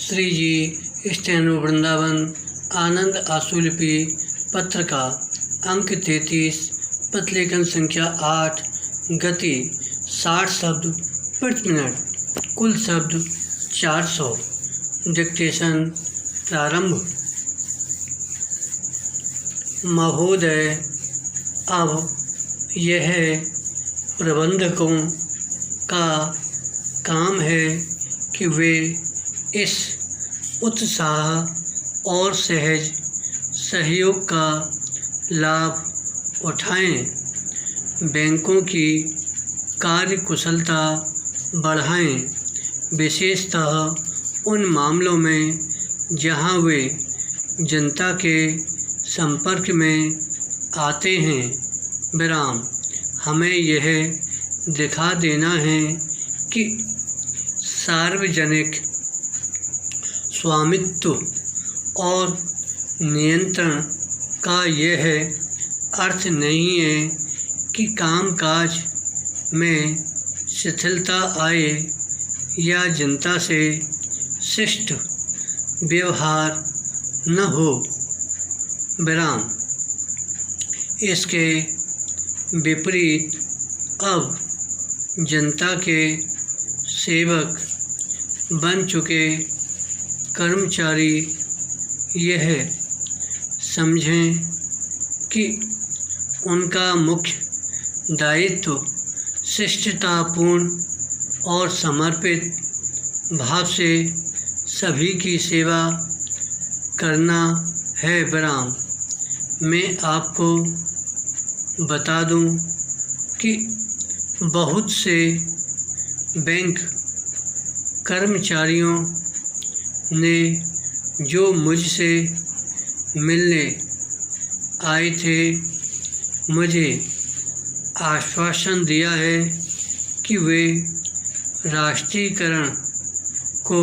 श्री जी steno Vrindavan आनंद आशुलिपि पत्र का अंक 33 पत्रलेखन संख्या 8 गति 60 शब्द प्रति मिनट कुल शब्द 400 डिक्टेशन प्रारंभ। महोदय, अब यह प्रबंधकों का काम है कि वे इस उत्साह और सहज सहयोग का लाभ उठाएं, बैंकों की कार्यकुशलता बढ़ाएं, विशेषतः उन मामलों में जहां वे जनता के संपर्क में आते हैं। विराम। हमें यह दिखा देना है कि सार्वजनिक स्वामित्व और नियंत्रण का यह अर्थ नहीं है कि कामकाज में शिथिलता आए या जनता से शिष्ट व्यवहार न हो। विराम। इसके विपरीत अब जनता के सेवक बन चुके कर्मचारी यह समझें कि उनका मुख्य दायित्व शिष्टतापूर्ण और समर्पित भाव से सभी की सेवा करना है। विराम। मैं आपको बता दूं कि बहुत से बैंक कर्मचारियों ने जो मुझसे मिलने आए थे, मुझे आश्वासन दिया है कि वे राष्ट्रीयकरण को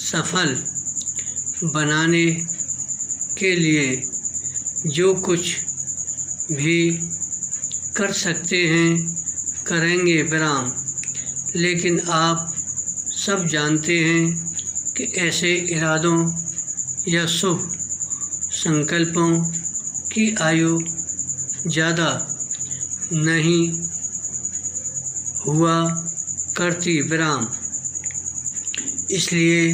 सफल बनाने के लिए जो कुछ भी कर सकते हैं करेंगे। विराम। लेकिन आप सब जानते हैं कि ऐसे इरादों या शुभ संकल्पों की आयु ज़्यादा नहीं हुआ करती। विराम। इसलिए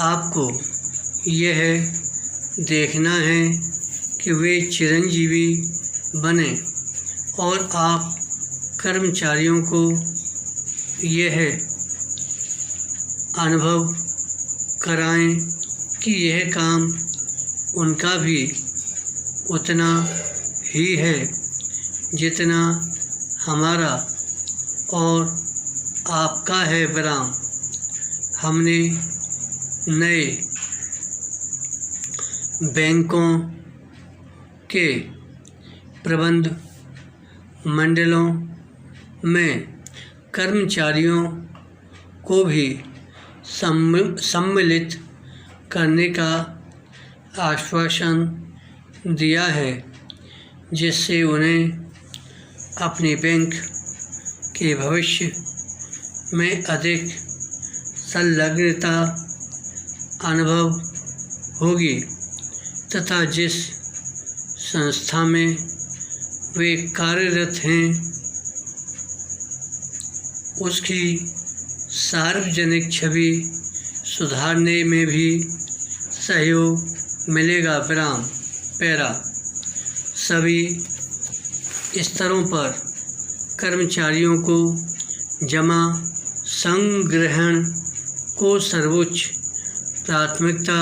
आपको यह देखना है कि वे चिरंजीवी बने और आप कर्मचारियों को यह अनुभव कराएं कि यह काम उनका भी उतना ही है जितना हमारा और आपका है। विराम। हमने नए बैंकों के प्रबंध मंडलों में कर्मचारियों को भी सम्मिलित करने का आश्वासन दिया है, जिससे उन्हें अपने बैंक के भविष्य में अधिक संलग्नता अनुभव होगी तथा जिस संस्था में वे कार्यरत हैं उसकी सार्वजनिक छवि सुधारने में भी सहयोग मिलेगा। विराम। पैरा। सभी स्तरों पर कर्मचारियों को जमा संग्रहण को सर्वोच्च प्राथमिकता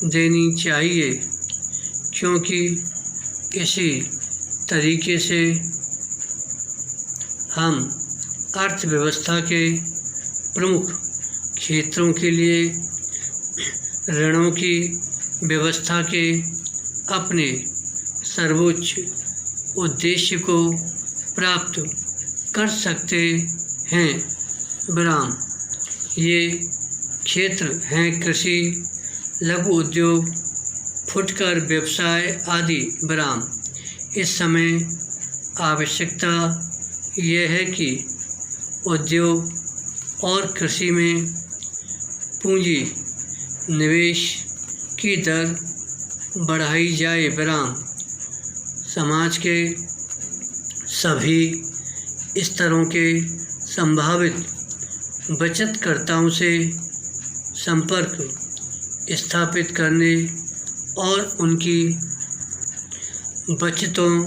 देनी चाहिए, क्योंकि इसी तरीके से हम अर्थव्यवस्था के प्रमुख क्षेत्रों के लिए ऋणों की व्यवस्था के अपने सर्वोच्च उद्देश्य को प्राप्त कर सकते हैं। विराम। ये क्षेत्र हैं कृषि, लघु उद्योग, फुटकर व्यवसाय आदि। विराम। इस समय आवश्यकता यह है कि उद्योग और कृषि में पूंजी निवेश की दर बढ़ाई जाए। विराम। समाज के सभी स्तरों के संभावित बचतकर्ताओं से संपर्क स्थापित करने और उनकी बचतों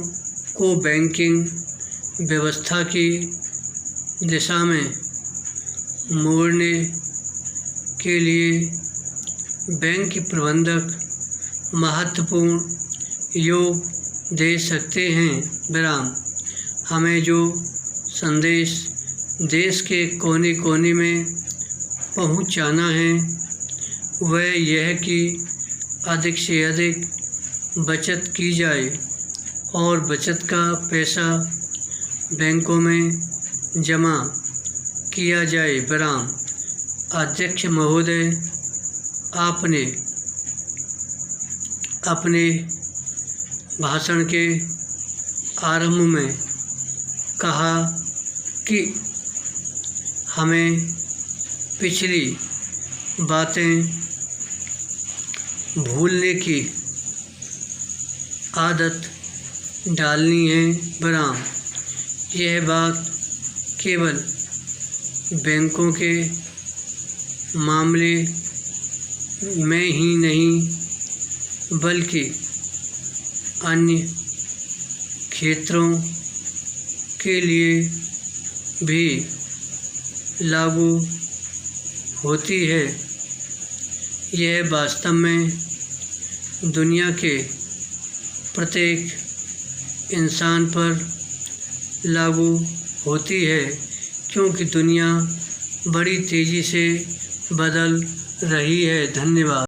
को बैंकिंग व्यवस्था की दिशा में मोड़ने के लिए बैंक प्रबंधक महत्वपूर्ण योग दे सकते हैं। विराम। हमें जो संदेश देश के कोने कोने में पहुंचाना है वह यह कि अधिक से अधिक बचत की जाए और बचत का पैसा बैंकों में जमा किया जाए। विराम। अध्यक्ष महोदय, आपने अपने भाषण के आरंभ में कहा कि हमें पिछली बातें भूलने की आदत डालनी है। विराम। यह बात केवल बैंकों के मामले में ही नहीं बल्कि अन्य क्षेत्रों के लिए भी लागू होती है। यह वास्तव में दुनिया के प्रत्येक इंसान पर लागू होती है क्योंकि दुनिया बड़ी तेज़ी से बदल रही है। धन्यवाद।